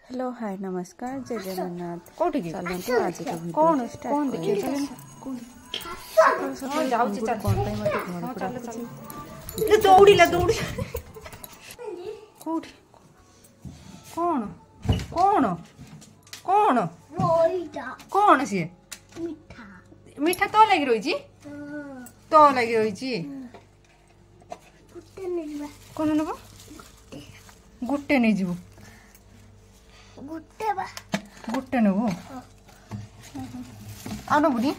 Hello hi नमस्कार जय जगन्नाथ कोठी की चलंतु आज के वीडियो कौन स्टार्ट कौन देखिए चलन जाऊँ कोन पे मते घर को डाकुची ले दौड़ीला दौड़ी कोठी कौन कौन कौन कौन सी मिठा मिठा तो लगी रही तो लगी रही कौन नब गोटे नहीं जीव गोटे नबु आ नबुनी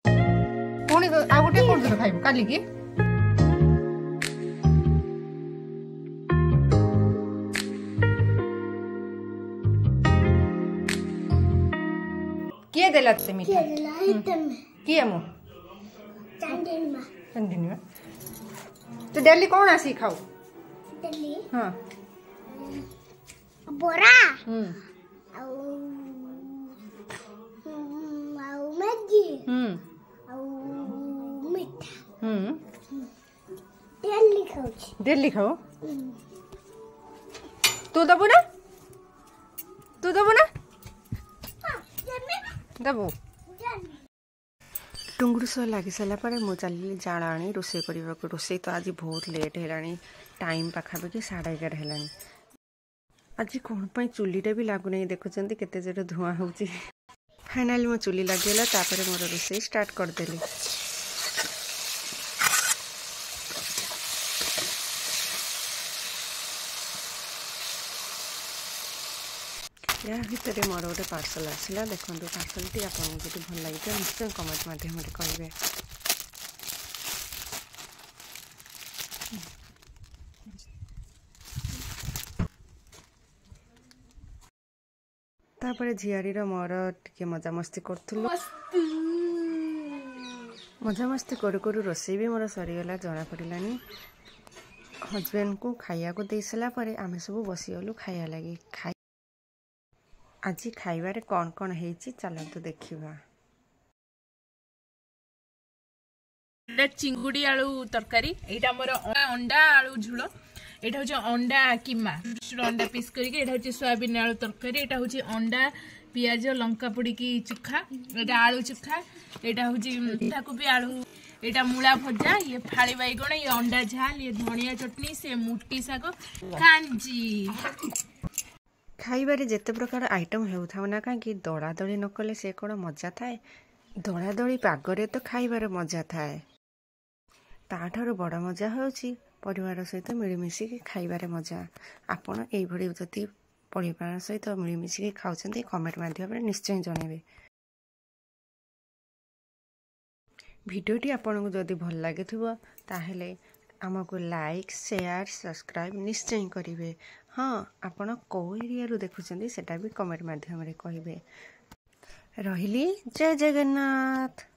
पुणी आ गोटे कौन दूर खाइबु काली की किए देला ते मिठा किए मो कंटिन्यू तो डेली कौन आसी खाओ हाँ बोरा आउ मैगी आउ मिठा डेली खाओ तू दबु ना दबु टुंगुरु सह लगी सारा पर मु चली जाड़ा आनी रोसे करने को रोसे तो आज बहुत लेट है टाइम पाखापाखि 11:30 है आज कौन पाई चुलीटा भी लगुना देखुं केते जोर धुआं हो फाइनाली मो चुली लगिगला तापर मोर रोसे स्टार्ट करदेली या भितर मोर गोटे पार्सल आसला देखो पार्सल टी आपको जो भल लगे निश्चय कमेंट माध्यम कहे तापर झियारी मोर टिके मजामस्ती करूँ मजामस्ती करू रोसे भी मोर सरीगला जना पड़ानी हजबैंड को खाया को दे सारापर आम सब बसीगलु खाया लगी खाई आज खाइबारे कौन कौन है चलतु देखा चिंगुड़ी आलू तरकारी यहाँ मोर अंडा आलू झोल यहाँ हूँ अंडा किमा अंडा पीस करके सोयाबीन आलू तरकारी यहाँ हूँ अंडा पियाज लंका पोड़ी चोखा यहाँ आलू चोखा यहाँ हूँ भी आलू यहाँ मूला भजा ये फाड़ी बैगण ये अंडा झाल ये धनिया चटनी से मुटी शाग कांजी खाइबारे जेते प्रकार आइटम होता ना कहीं दौड़ा दौड़ी न कले से कौन मजा थाए दौड़ा दौड़ी पागरे तो खाइबार मजा थाए ताठारु बड़ मजा होउछि परिवार सहित मिलमिशिकी खाइबार मजा आपण एइभଳି जति परिवार सहित मिलमिशिकी खाउछन्ते कमेंट माध्यम निश्चय जनइबे भिडियोटी आपको जदि भल लगे ताहेले आमको लाइक शेयर सब्सक्राइब निश्चय करेंगे हाँ आपण कौ एरिया देखुं सेटा भी कमेंट माध्यम कहे रही जय जगन्नाथ।